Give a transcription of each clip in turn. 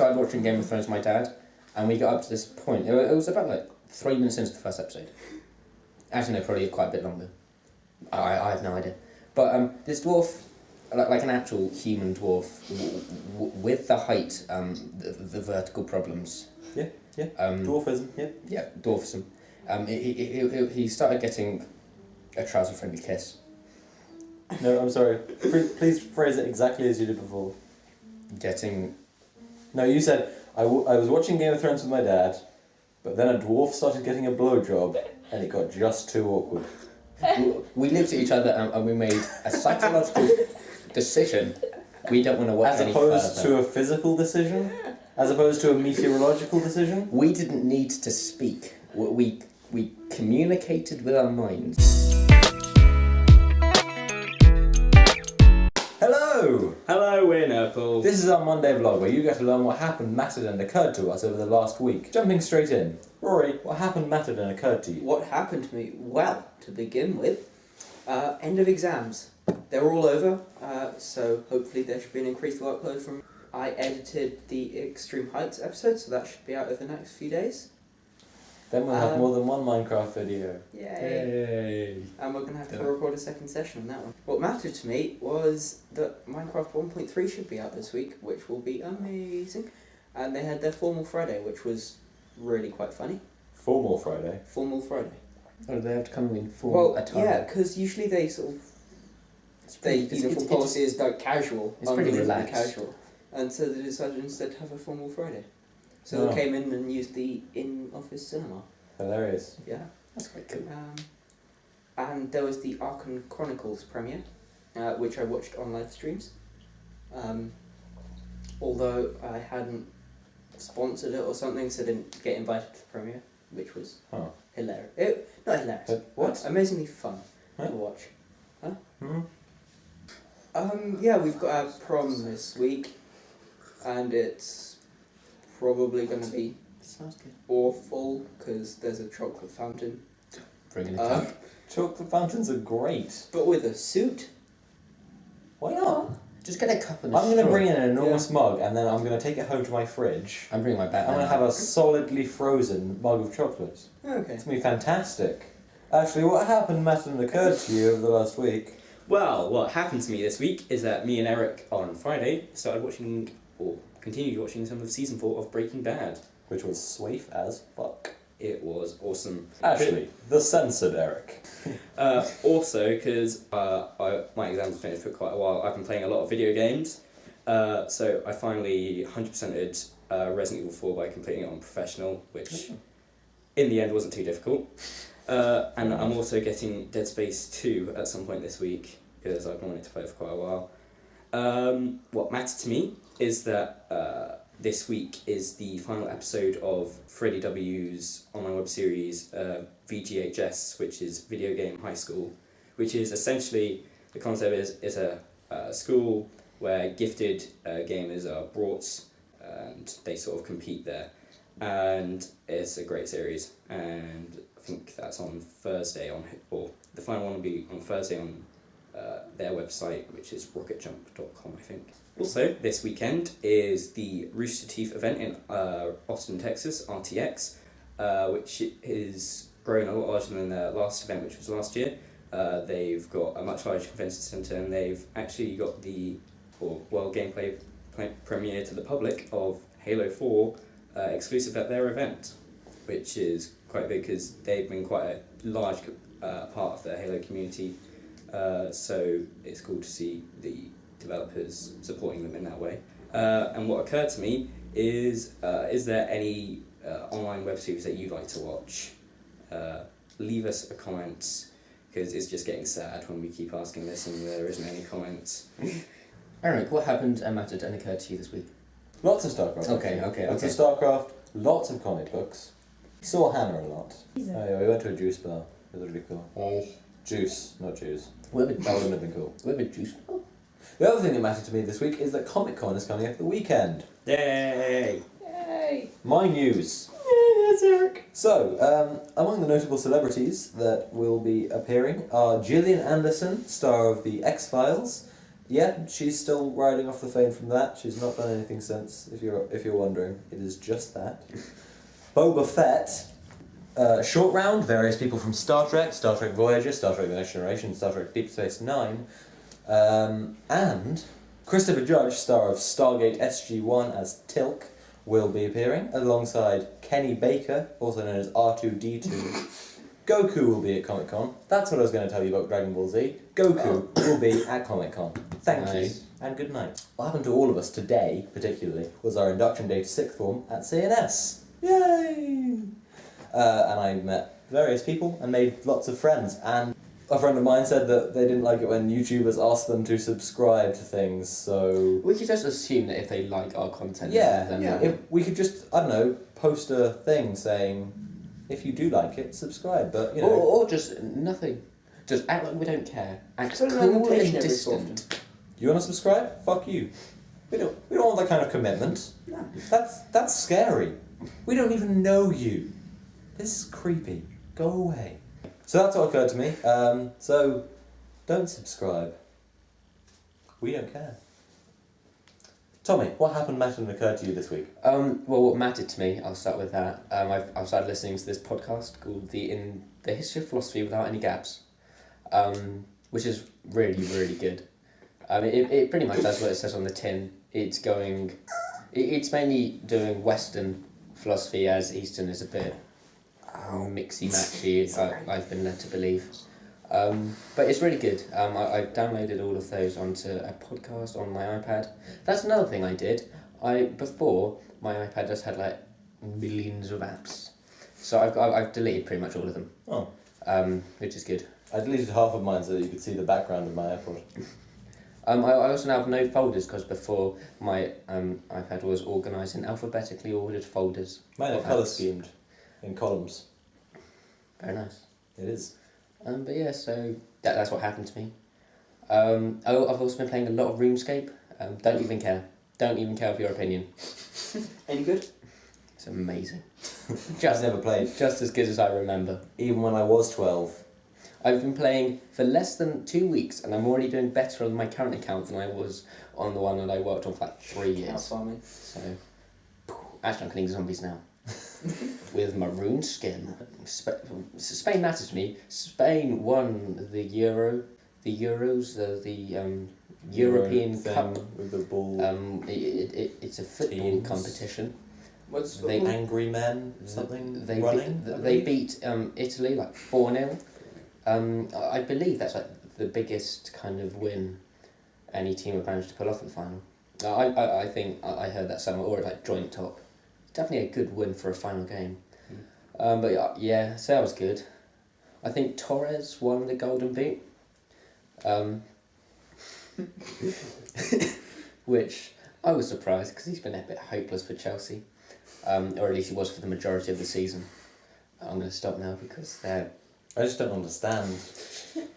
started watching Game of Thrones with my dad, and we got up to this point. It was about like 3 minutes into the first episode. Actually, no, probably quite a bit longer. I have no idea. But this dwarf, like an actual human dwarf, with the height, the vertical problems. Yeah. Dwarfism, yeah. Yeah, dwarfism. He started getting a trouser-friendly kiss. No, I'm sorry. Please phrase it exactly as you did before. No, you said, I was watching Game of Thrones with my dad, but then a dwarf started getting a blowjob, and it got just too awkward. We looked at each other and we made a psychological decision. We don't want to watch any further. As opposed to a physical decision? As opposed to a meteorological decision? We didn't need to speak. We communicated with our minds. Hello! Hello, we're Nerdpool. This is our Monday vlog where you get to learn what happened, mattered and occurred to us over the last week. Jumping straight in. Rory, what happened, mattered and occurred to you? What happened to me? Well, to begin with, end of exams. They're all over, so hopefully there should be an increased workload from... I edited the Extreme Heights episode, so that should be out over the next few days. Then we'll have more than one Minecraft video. Yay! And we're going to have to record a second session on that one. What mattered to me was that Minecraft 1.3 should be out this week, which will be amazing. And they had their Formal Friday, which was really quite funny. Formal Friday? Formal Friday. Oh, do they have to come in formal attire? Yeah, because usually they sort of... The uniform policy is like casual. It's pretty relaxed. Casual. And so they decided instead to have a Formal Friday. So they came in and used the in-office cinema. Hilarious. Yeah. That's quite cool. And there was the Arkham Chronicles premiere, which I watched on live streams. Although I hadn't sponsored it or something, so I didn't get invited to the premiere, which was hilarious. Not hilarious. What? Amazingly fun to watch. Huh? Yeah, we've got our prom this week, and it's probably going to be awful because there's a chocolate fountain. Bringing it up. Chocolate fountains are great. But with a suit? Why not? Just get a cup and I'm going to bring in an enormous mug and then I'm going to take it home to my fridge. I'm bringing my Batman. I'm going to have a solidly frozen mug of chocolate. Okay. It's going to be fantastic. Actually, what happened, mattered and occurred to you over the last week? Well, what happened to me this week is that me and Eric on Friday started watching, or continued watching some of Season 4 of Breaking Bad. Which was swaif as fuck. It was awesome. Actually, the censored Eric. Also, because my exams finished for quite a while, I've been playing a lot of video games. So I finally 100%ed Resident Evil 4 by completing it on Professional, which in the end wasn't too difficult. And I'm also getting Dead Space 2 at some point this week, because I've wanted to play it for quite a while. What mattered to me is that this week is the final episode of Freddie W's online web series VGHS, which is Video Game High School, which is essentially, the concept is a school where gifted gamers are brought and they sort of compete there. And it's a great series, and I think that's on Thursday, or the final one will be on Thursday on their website, which is rocketjump.com, I think. Also, this weekend is the Rooster Teeth event in Austin, Texas, RTX, which is growing a lot larger than their last event, which was last year. They've got a much larger convention centre, and they've actually got the world gameplay premiere to the public of Halo 4 exclusive at their event, which is quite big because they've been quite a large part of the Halo community. So it's cool to see the developers supporting them in that way. And what occurred to me is there any online web series that you'd like to watch? Leave us a comment, because it's just getting sad when we keep asking this and there isn't any comments. Eric, what happened and mattered and occurred to you this week? Lots of StarCraft. Okay. Lots of StarCraft, lots of comic books. Saw Hannah a lot. Oh yeah, we went to a juice bar. It was really cool. Juice, not juice. That wouldn't have been cool. We're a bit juice. The other thing that mattered to me this week is that Comic-Con is coming up the weekend. Yay! My news. Yes, Eric. So, among the notable celebrities that will be appearing are Gillian Anderson, star of The X-Files, yeah, she's still riding off the fame from that. She's not done anything since, if you're wondering. It is just that. Boba Fett. Short round, various people from Star Trek Voyager, Star Trek The Next Generation, Star Trek Deep Space Nine, and Christopher Judge, star of Stargate SG-1 as Tilk, will be appearing, alongside Kenny Baker, also known as R2-D2. Goku will be at Comic-Con. That's what I was going to tell you about Dragon Ball Z. Goku will be at Comic-Con. Thank you, and good night. What happened to all of us today, particularly, was our induction day to sixth form at CNS. Yay! And I met various people and made lots of friends. And a friend of mine said that they didn't like it when YouTubers asked them to subscribe to things, so... We could just assume that if they like our content... If we could just, I don't know, post a thing saying, if you do like it, subscribe, but, you know... Or just nothing. Just act like we don't care. Act Put an cool invitation and every so distant. You want to subscribe? Fuck you. We don't want that kind of commitment. No. That's scary. We don't even know you. This is creepy. Go away. So that's what occurred to me. So don't subscribe. We don't care. Tommy, what happened mattered and occurred to you this week? Well, what mattered to me, I'll start with that. I've started listening to this podcast called In the History of Philosophy Without Any Gaps, which is really, really good. It pretty much does what it says on the tin. It's mainly doing Western philosophy, as Eastern is a bit mixy-matchy, I've been led to believe. But it's really good. I downloaded all of those onto a podcast on my iPad. That's another thing I did. Before, my iPad just had like millions of apps. So I've deleted pretty much all of them. Oh. Which is good. I deleted half of mine so that you could see the background of my iPod. I also now have no folders because before my iPad was organised in alphabetically ordered folders. Mine are colour schemed in columns. Very nice. It is. But yeah, so that's what happened to me. I've also been playing a lot of RuneScape. Don't even care. Don't even care of your opinion. Any good? It's amazing. I've never played. Just as good as I remember. Even when I was 12. I've been playing for less than 2 weeks and I'm already doing better on my current account than I was on the one that I worked on for like 3 years. Farming. So, actually I'm killing zombies now. With maroon skin. Spain matters to me. Spain won the Euros, the European Cup. With the ball. It's a football competition. What's they angry men? Something they running? They beat Italy like 4-0. I believe that's like the biggest kind of win any team have managed to pull off in the final. I think I heard that somewhere, or like joint top. Definitely a good win for a final game. But yeah, so that was good. I think Torres won the Golden Boot. Which I was surprised because he's been a bit hopeless for Chelsea. Or at least he was for the majority of the season. I'm going to stop now because they're... I just don't understand.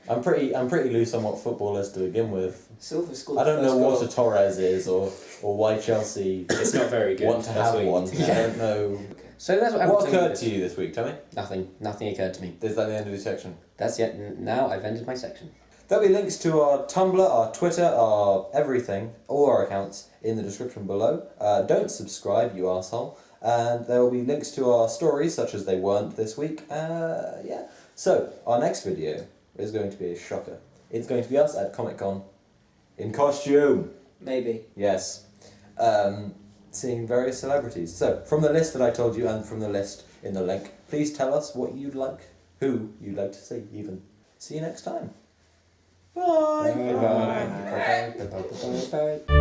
I'm pretty loose on what football is to begin with. Silver scored. I don't know what a Torres is or why Chelsea It's not very good. want to have one. I don't know. So that's what occurred to you this week, Tommy? Nothing occurred to me. Is that the end of your section? That's it. Now I've ended my section. There'll be links to our Tumblr, our Twitter, our everything, all our accounts in the description below. Don't subscribe, you arsehole. And there will be links to our stories, such as they weren't this week. Yeah. So, our next video is going to be a shocker. It's going to be us at Comic-Con in costume. Maybe. Yes. Seeing various celebrities. So, from the list that I told you and from the list in the link, please tell us what you'd like, who you'd like to see even. See you next time. Bye. Bye. Bye. Bye. Bye. Bye. Bye.